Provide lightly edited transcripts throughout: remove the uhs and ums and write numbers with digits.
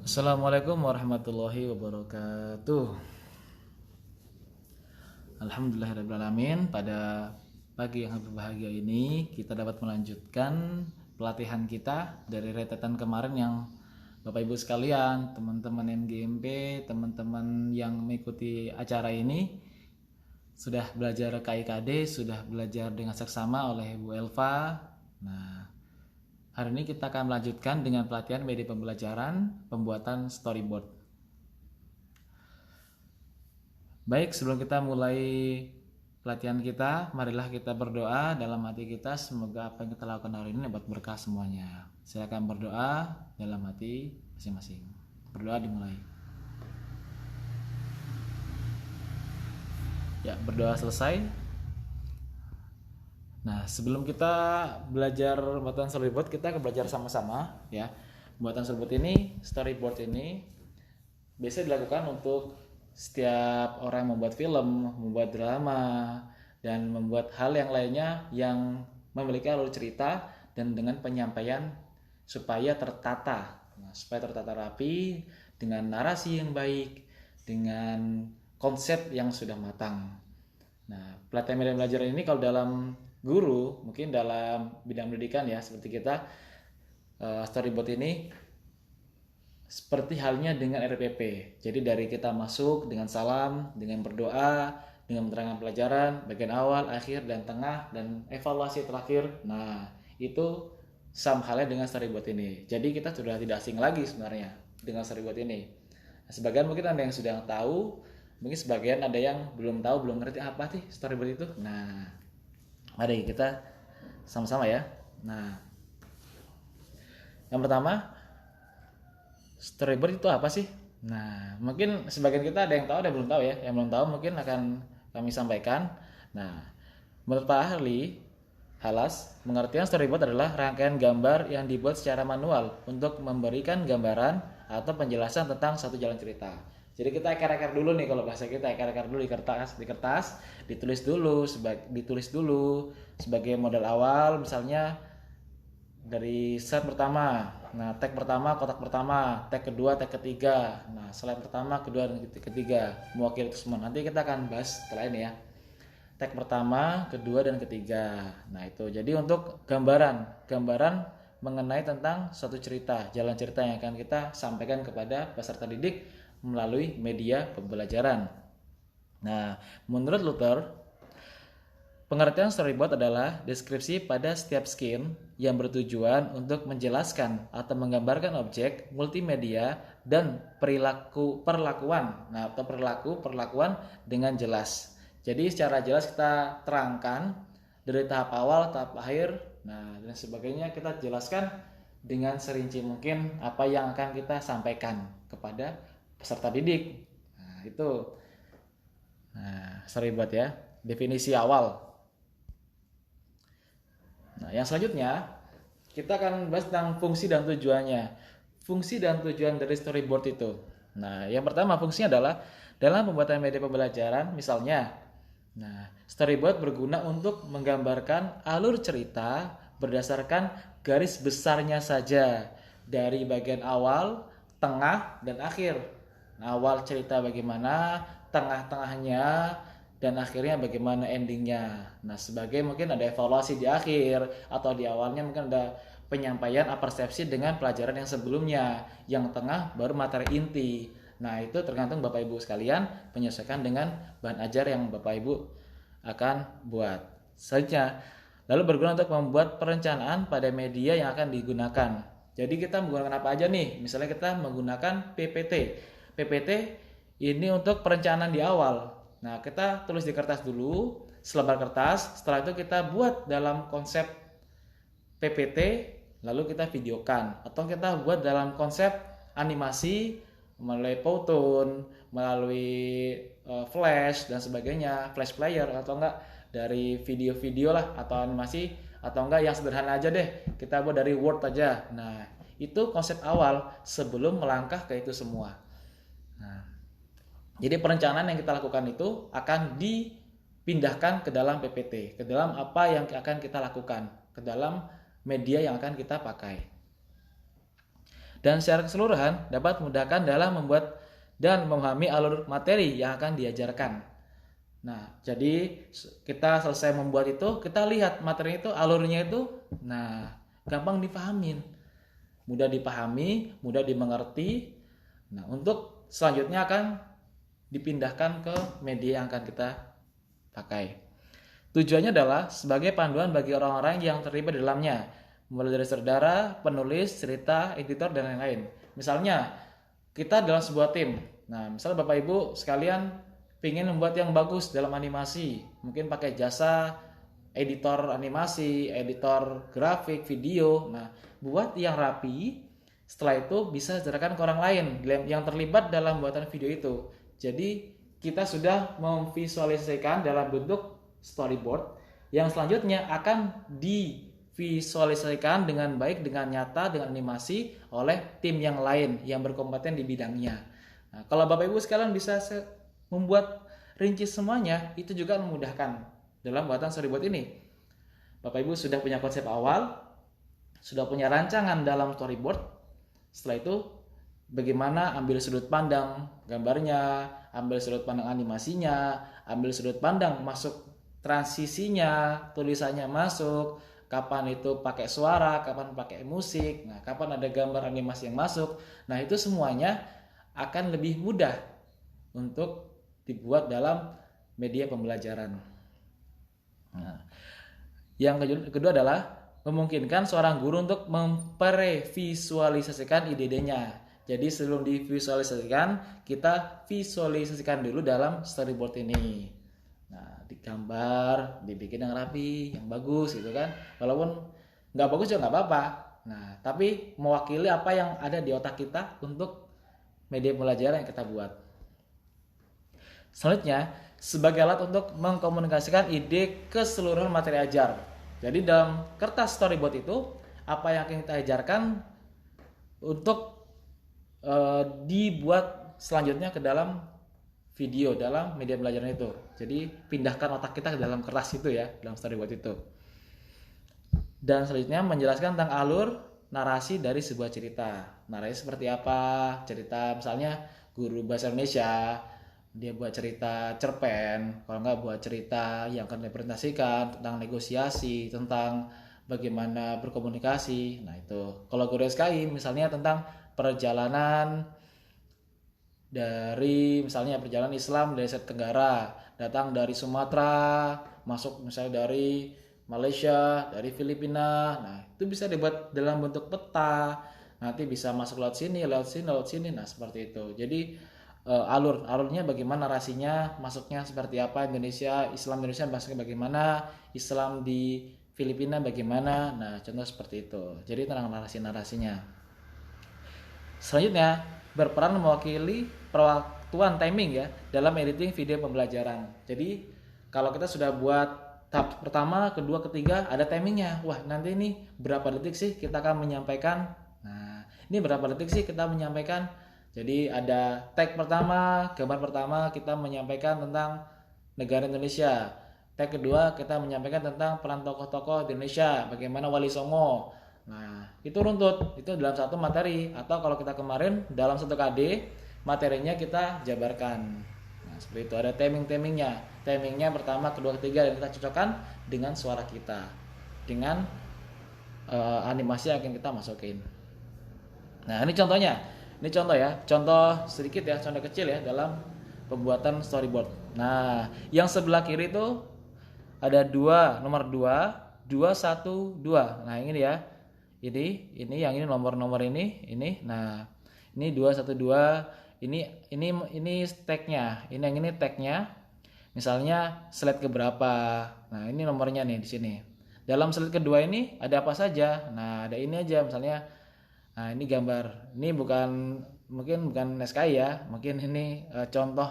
Assalamualaikum warahmatullahi wabarakatuh. Alhamdulillahirrahmanirrahim. Pada pagi yang berbahagia ini kita dapat melanjutkan pelatihan kita dari rentetan kemarin yang Bapak Ibu sekalian, teman-teman MGMP, teman-teman yang mengikuti acara ini sudah belajar KIKD, sudah belajar dengan seksama oleh Bu Elva. Nah, hari ini kita akan melanjutkan dengan pelatihan media pembelajaran pembuatan storyboard. Baik, sebelum kita mulai pelatihan kita, marilah kita berdoa dalam hati kita. Semoga apa yang kita lakukan hari ini dapat berkah semuanya. Saya akan berdoa dalam hati masing-masing. Berdoa dimulai. Ya, berdoa selesai. Nah, sebelum kita belajar pembuatan storyboard, kita akan belajar sama-sama ya. Pembuatan storyboard ini biasa dilakukan untuk setiap orang yang membuat film, membuat drama, dan membuat hal yang lainnya yang memiliki alur cerita dan dengan penyampaian supaya tertata. Supaya tertata rapi, dengan narasi yang baik, dengan konsep yang sudah matang. Nah, pelatihan media belajar ini kalau dalam guru, mungkin dalam bidang pendidikan ya, seperti kita, storyboard ini seperti halnya dengan RPP. Jadi dari kita masuk dengan salam, dengan berdoa, dengan menerangkan pelajaran, bagian awal, akhir, dan tengah, dan evaluasi terakhir. Nah, itu sama halnya dengan storyboard ini. Jadi kita sudah tidak asing lagi sebenarnya dengan storyboard ini. Nah, sebagian mungkin ada yang sudah tahu, mungkin sebagian ada yang belum tahu, belum ngerti apa sih storyboard itu. Nah, mari kita sama-sama ya. Nah, yang pertama, storyboard itu apa sih? Nah, mungkin sebagian kita ada yang tahu, ada yang belum tahu ya. Yang belum tahu mungkin akan kami sampaikan. Nah, menurut Pak Ahli Halas, pengertian storyboard adalah rangkaian gambar yang dibuat secara manual untuk memberikan gambaran atau penjelasan tentang satu jalan cerita. Jadi kita ekar-ekar dulu nih, kalau bahasa kita ekar-ekar dulu di kertas, ditulis dulu sebagai modal awal, misalnya dari set pertama. Nah, tag pertama, kotak pertama, tag kedua, tag ketiga. Nah, slide pertama, kedua, dan ketiga mewakili itu semua. Nanti kita akan bahas setelah ini ya. Tag pertama, kedua, dan ketiga. Nah, itu jadi untuk gambaran mengenai tentang suatu cerita, jalan cerita yang akan kita sampaikan kepada peserta didik melalui media pembelajaran. Nah, menurut Luther, pengertian storyboard adalah deskripsi pada setiap scene yang bertujuan untuk menjelaskan atau menggambarkan objek multimedia dan perlakuan. Nah, atau perlakuan dengan jelas. Jadi secara jelas kita terangkan dari tahap awal, tahap akhir, nah dan sebagainya kita jelaskan dengan serinci mungkin apa yang akan kita sampaikan kepada peserta didik. Nah, itu. Nah, storyboard ya. Definisi awal. Nah, yang selanjutnya kita akan bahas tentang fungsi dan tujuannya. Fungsi dan tujuan dari storyboard itu. Nah, yang pertama fungsinya adalah dalam pembuatan media pembelajaran, misalnya, nah, storyboard berguna untuk menggambarkan alur cerita berdasarkan garis besarnya saja dari bagian awal, tengah, dan akhir. Nah, awal cerita bagaimana, tengah-tengahnya, dan akhirnya bagaimana endingnya. Nah, sebagai mungkin ada evaluasi di akhir atau di awalnya mungkin ada penyampaian persepsi dengan pelajaran yang sebelumnya, yang tengah baru materi inti. Nah, itu tergantung Bapak Ibu sekalian menyesuaikan dengan bahan ajar yang Bapak Ibu akan buat. Selanjutnya, lalu berguna untuk membuat perencanaan pada media yang akan digunakan. Jadi kita menggunakan apa aja nih? Misalnya kita menggunakan PPT. PPT ini untuk perencanaan di awal. Nah, kita tulis di kertas dulu, selebar kertas. Setelah itu kita buat dalam konsep PPT, lalu kita videokan. Atau kita buat dalam konsep animasi melalui Powtoon, melalui Flash dan sebagainya, Flash Player, atau enggak dari video-video lah, atau animasi, atau enggak yang sederhana aja deh, kita buat dari Word aja. Nah, itu konsep awal sebelum melangkah ke itu semua. Nah, jadi perencanaan yang kita lakukan itu akan dipindahkan ke dalam PPT, ke dalam apa yang akan kita lakukan, ke dalam media yang akan kita pakai. dan secara keseluruhan dapat memudahkan dalam membuat dan memahami alur materi yang akan diajarkan. Nah, jadi kita selesai membuat itu, kita lihat materi itu, alurnya itu, nah gampang dipahamin, mudah dipahami, mudah dimengerti. Nah, untuk selanjutnya akan dipindahkan ke media yang akan kita pakai. Tujuannya adalah sebagai panduan bagi orang-orang yang terlibat di dalamnya, mulai dari saudara, penulis, cerita, editor, dan lain-lain. Misalnya, kita dalam sebuah tim. Nah, misalnya Bapak Ibu sekalian ingin membuat yang bagus dalam animasi, mungkin pakai jasa editor animasi, editor grafik, video. Nah, buat yang rapi, setelah itu bisa serahkan ke orang lain yang terlibat dalam buatan video itu. Jadi, kita sudah memvisualisasikan dalam bentuk storyboard yang selanjutnya akan divisualisasikan dengan baik, dengan nyata, dengan animasi oleh tim yang lain yang berkompeten di bidangnya. Nah, kalau Bapak Ibu sekalian bisa membuat rinci semuanya, itu juga memudahkan dalam buatan storyboard ini. Bapak Ibu sudah punya konsep awal, sudah punya rancangan dalam storyboard. Setelah itu bagaimana ambil sudut pandang gambarnya, ambil sudut pandang animasinya, ambil sudut pandang masuk transisinya, tulisannya masuk, kapan itu pakai suara, kapan pakai musik, nah kapan ada gambar animasi yang masuk. Nah, itu semuanya akan lebih mudah untuk dibuat dalam media pembelajaran. Nah, yang kedua adalah memungkinkan seorang guru untuk memprevisualisasikan ide-idenya. Jadi sebelum divisualisasikan, kita visualisasikan dulu dalam storyboard ini. Nah, digambar, dibikin yang rapi, yang bagus gitu kan. Walaupun nggak bagus juga nggak apa-apa. Nah, tapi mewakili apa yang ada di otak kita untuk media pembelajaran yang kita buat. Selanjutnya, sebagai alat untuk mengkomunikasikan ide keseluruhan materi ajar. Jadi dalam kertas storyboard itu, apa yang akan kita ajarkan untuk dibuat selanjutnya ke dalam video, dalam media pembelajaran itu. Jadi pindahkan otak kita ke dalam kertas itu ya, dalam storyboard itu. Dan selanjutnya menjelaskan tentang alur narasi dari sebuah cerita. Narasi seperti apa? Cerita misalnya guru bahasa Indonesia, dia buat cerita cerpen, kalau nggak buat cerita yang akan dipresentasikan tentang negosiasi, tentang bagaimana berkomunikasi. Nah itu, kalau guru SKI misalnya tentang perjalanan dari misalnya perjalanan Islam dari Asia Tenggara, datang dari Sumatera, masuk misalnya dari Malaysia, dari Filipina. Nah itu bisa dibuat dalam bentuk peta, nanti bisa masuk lewat sini, lewat sini, lewat sini. Nah seperti itu. Jadi alurnya bagaimana, narasinya masuknya seperti apa, Islam Indonesia masuknya bagaimana, Islam di Filipina bagaimana. Nah contoh seperti itu. Jadi tentang narasinya. Selanjutnya berperan mewakili perwaktuan timing ya dalam editing video pembelajaran. Jadi kalau kita sudah buat tahap pertama, kedua, ketiga ada timingnya. Wah nanti ini berapa detik sih kita akan menyampaikan. Nah ini berapa detik sih kita menyampaikan. Jadi ada tag pertama, gambar pertama kita menyampaikan tentang negara Indonesia. Tag kedua kita menyampaikan tentang peran tokoh-tokoh di Indonesia, bagaimana Wali Songo. Nah itu runtut, itu dalam satu materi. Atau kalau kita kemarin dalam satu KD, materinya kita jabarkan. Nah seperti itu, ada timingnya. Timingnya pertama, kedua, ketiga, dan kita cocokkan dengan suara kita, dengan animasi yang akan kita masukin. Nah ini contohnya. Ini contoh ya, contoh sedikit ya, contoh kecil ya dalam pembuatan storyboard. Nah, yang sebelah kiri itu ada nomor 2, 212. Nah, ini ya. Ini yang ini nomor ini. Nah, ini 212. Ini tag-nya. Ini yang ini tag-nya. Misalnya slide keberapa. Nah, ini nomornya nih di sini. Dalam slide kedua ini ada apa saja? Nah, ada ini aja misalnya. Nah ini gambar, ini mungkin bukan SKI ya, mungkin ini contoh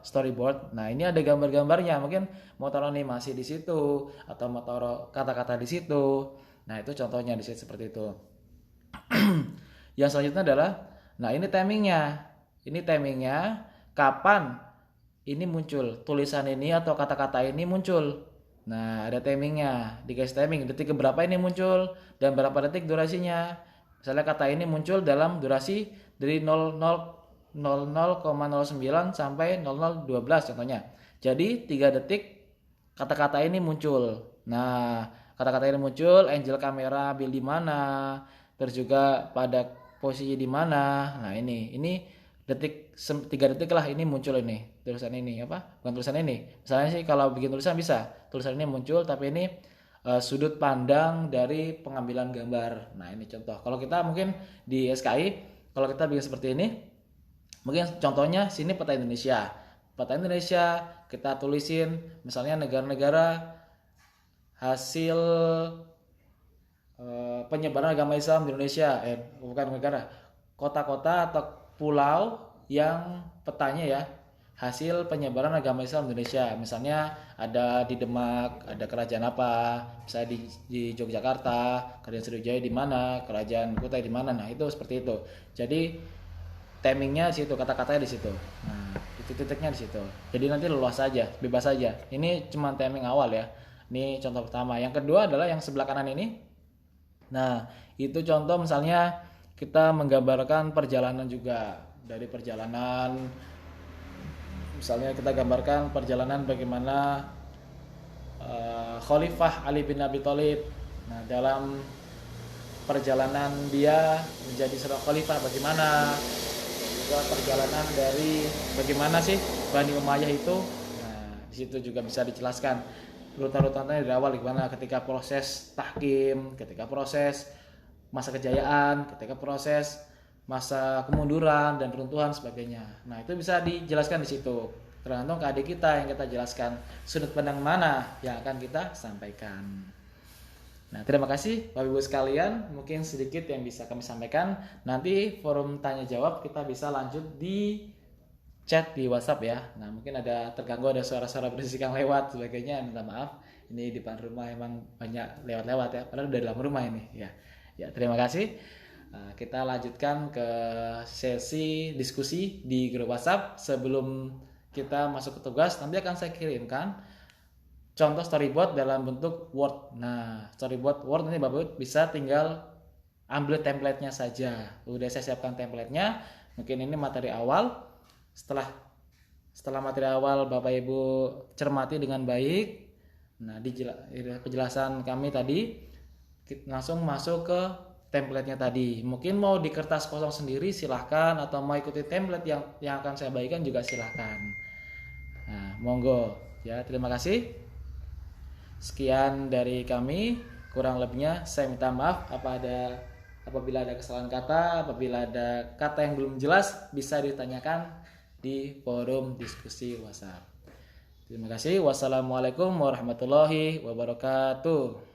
storyboard. Nah ini ada gambar-gambarnya, mungkin mau taruh animasi di situ atau mau taruh kata-kata di situ. Nah itu contohnya di situ seperti itu. Yang selanjutnya adalah, nah ini timingnya kapan ini muncul, tulisan ini atau kata-kata ini muncul. Nah ada timingnya, dikasih timing detik keberapa ini muncul dan berapa detik durasinya. Misalnya kata ini muncul dalam durasi dari 00,09 sampai 0012 contohnya. Jadi 3 detik kata-kata ini muncul. Nah, kata-kata ini muncul, angle kamera ambil di mana, terus juga pada posisi di mana. Nah, ini detik 3 detik lah ini muncul ini. Tulisan ini apa? Bukan tulisan ini. Misalnya sih kalau bikin tulisan bisa. Tulisan ini muncul tapi ini sudut pandang dari pengambilan gambar. Nah, ini contoh. Kalau kita mungkin di SKI, kalau kita bikin seperti ini, mungkin contohnya sini peta Indonesia. Peta Indonesia kita tulisin misalnya negara-negara hasil penyebaran agama Islam di Indonesia, bukan negara, kota-kota atau pulau yang petanya ya hasil penyebaran agama Islam di Indonesia. Misalnya ada di Demak, ada kerajaan apa, misalnya di Yogyakarta, kerajaan Sriwijaya di mana, kerajaan Kutai di mana. Nah, itu seperti itu. Jadi timingnya di situ, kata-katanya di situ. Nah, titik-titiknya di situ. Jadi nanti luas saja, bebas saja. Ini cuma timing awal ya. Ini contoh pertama. Yang kedua adalah yang sebelah kanan ini. Nah, itu contoh misalnya kita menggambarkan perjalanan juga. Dari perjalanan, misalnya kita gambarkan perjalanan bagaimana Khalifah Ali bin Abi Thalib. Nah, dalam perjalanan dia menjadi seorang khalifah bagaimana, juga perjalanan dari bagaimana sih Bani Umayyah itu. Nah, di situ juga bisa dijelaskan rutan-rutannya dari awal gimana, ketika proses tahkim, ketika proses masa kejayaan, ketika proses masa kemunduran dan runtuhan sebagainya. Nah, itu bisa dijelaskan di situ. Tergantung ke adik kita yang kita jelaskan sudut pandang mana yang akan kita sampaikan. Nah, terima kasih Bapak Ibu sekalian. Mungkin sedikit yang bisa kami sampaikan. Nanti forum tanya jawab kita bisa lanjut di chat di WhatsApp ya. Nah, mungkin ada terganggu, ada suara-suara berisik yang lewat sebagainya, minta maaf. Ini di depan rumah emang banyak lewat-lewat ya. Padahal udah dalam rumah ini ya. Ya, terima kasih. Nah, kita lanjutkan ke sesi diskusi di grup WhatsApp. Sebelum kita masuk ke tugas, nanti akan saya kirimkan contoh storyboard dalam bentuk Word. Nah, storyboard Word ini Bapak bisa tinggal ambil template-nya saja. Udah saya siapkan template-nya. Mungkin ini materi awal. Setelah materi awal Bapak Ibu cermati dengan baik. Nah, di penjelasan kami tadi, kita langsung masuk ke template-nya tadi. Mungkin mau di kertas kosong sendiri silahkan, atau mau ikuti template yang akan saya bagikan juga silahkan. Nah, monggo ya. Terima kasih. Sekian dari kami. Kurang lebihnya saya minta maaf apabila ada kesalahan kata, apabila ada kata yang belum jelas bisa ditanyakan di forum diskusi WhatsApp. Terima kasih. Wassalamualaikum warahmatullahi wabarakatuh.